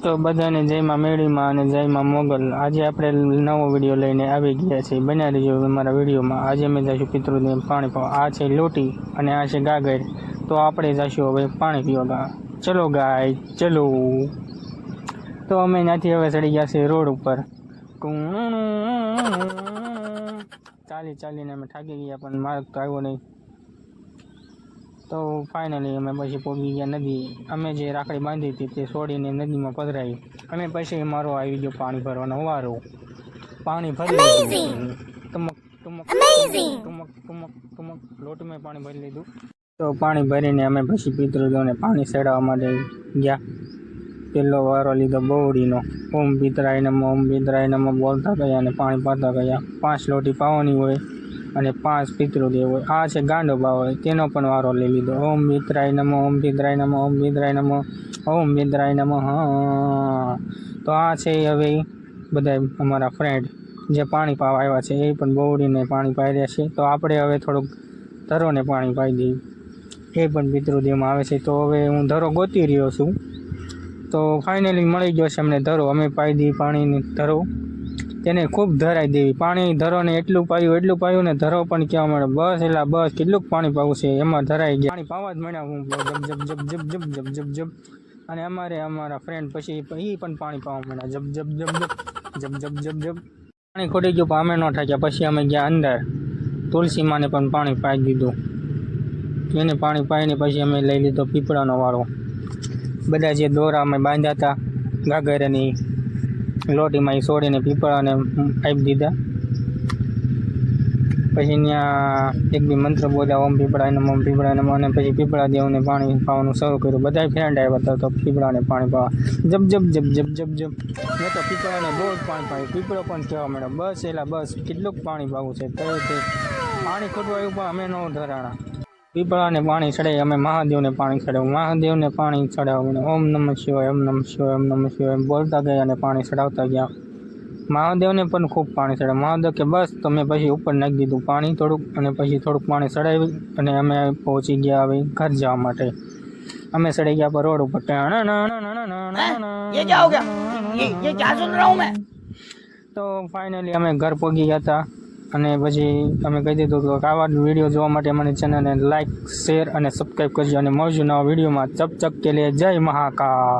તો બધાને જયમાં મેળીમાં અને જયમાં મોગલ. આજે આપણે નવો વિડીયો લઈને આવી ગયા છીએ. બન્યા રહીજો અમારા વિડીયોમાં. આજે અમે જઈશું પિતૃદેવ પાણી પીવા. આ છે લોટી અને આ છે ગાગર. તો આપણે જઈશું હવે પાણી પીવા. ચલો ગાય ચલો. તો અમે ત્યાંથી હવે ચડી ગયા છીએ રોડ ઉપર. ચાલીને અમે થાકી ગયા, પણ માર્ગ તો આવ્યો નહીં. તો ફાઇનલી અમે પછી પહોંચી ગયા નદી. અમે જે રાખડી બાંધી હતી તે છોડીને નદીમાં પધરાવી. અમે પછી મારો આવી ગયો પાણી ભરવાનો વારો. પાણી ભરી લીધું. ટુમક લોટમાં પાણી ભરી લીધું. તો પાણી ભરીને અમે પછી પિતૃદેવને પાણી ચડાવવા માટે ગયા. પહેલો વારો લીધો બહુડીનો. ઓમ પિતરાય નમઃ બોલતા ગયા અને પાણી પાતા ગયા. 5 લોટી પાવાની હોય અને 5 પિતૃદેવ હોય. આ છે ગાંડો બા હોય, તેનો પણ વારો લઈ લીધો. ઓમ પિતરાય નમઃ, ઓમ પિતરાય નમઃ, ઓમ પિતરાય નમઃ, ઓમ પિતરાય નમઃ. તો આ છે હવે બધા અમારા ફ્રેન્ડ જે પાણી પાવા આવ્યા છે, એ પણ બહુડીને પાણી પાઈ રહ્યા છે. તો આપણે હવે થોડુંક ધરોને પાણી પાઈ દઈએ. એ પણ પિતૃદેવમાં આવે છે. તો હવે હું ધરો ગોતી રહ્યો છું. તો ફાઇનલી મળી ગયો છે અમને ધરો. અમે પાઈ દઈએ પાણીની ધરો. તેને ખૂબ ધરાઈ દેવી. પાણી ધરોને એટલું પાયું ને ધરો પણ કહેવા મળે બસ કેટલું પાણી પાવું છે એમાં ધરાઈ ગયા. પાણી પાવા જ મળ્યા હું જબ. અને અમારા ફ્રેન્ડ પછી એ પણ પાણી પાવા મળ્યા જબ. પાણી ખોટી ગયું પણ અમે ન થાક્યા. પછી અમે ગયા અંદર. તુલસી માને પણ પાણી પાઈ દીધું. એને પાણી પાઈને પછી અમે લઈ લીધો પીપળાનો વાળો. બધા જે દોરા અમે બાંધ્યા હતા ગાગરની લોટીમાં એ છોડીને પીપળાને આપી દીધા. પછી ત્યાં એક બી મંત્ર બોલ્યા ઓમ પીપળાય નમઃ, ઓમ પીપળાય નમઃ. અને પછી પીપળા દેવને પાણી પાવાનું શરૂ કર્યું. બધા ફ્રેન્ડ આવ્યા હતા તો પીપળાને પાણી પાવા જબ. મેં તો પીપળાને બહુ જ પાણી પાયું. પીપળો પણ કહેવા મળ્યો બસ કેટલુંક પાણી પાવું છે. તો તે પાણી ખોટું આવ્યું પણ અમે ન ધરાણા. પીપળાને પાણી ચડાવી. અમે મહાદેવને પાણી ચડાવ્યું. ઓમ નમઃ શિવાય, ઓમ નમઃ શિવાય, ઓમ નમઃ શિવાય બોલતા ગયા અને પાણી ચડાવતા ગયા. મહાદેવને પણ ખૂબ પાણી ચડાવ્યું. મહાદેવ કે બસ. તો મેં પછી ઉપર નાખી દીધું પાણી થોડુંક. અને પછી થોડુંક પાણી ચડાવી અને અમે પહોંચી ગયા હવે ઘર જવા માટે. અમે ચડી ગયા પર રોડ ઉપર. તો ફાઇનલી અમે ઘર પહોંચી ગયા હતા. અને પછી અમે કહી દીધું કે આવા વિડીયો જોવા માટે અમારી ચેનલને લાઇક, શેર અને સબસ્ક્રાઈબ કરજો. અને મળજો નવા વિડીયોમાં. ચપ કે લે જય મહાકાલ.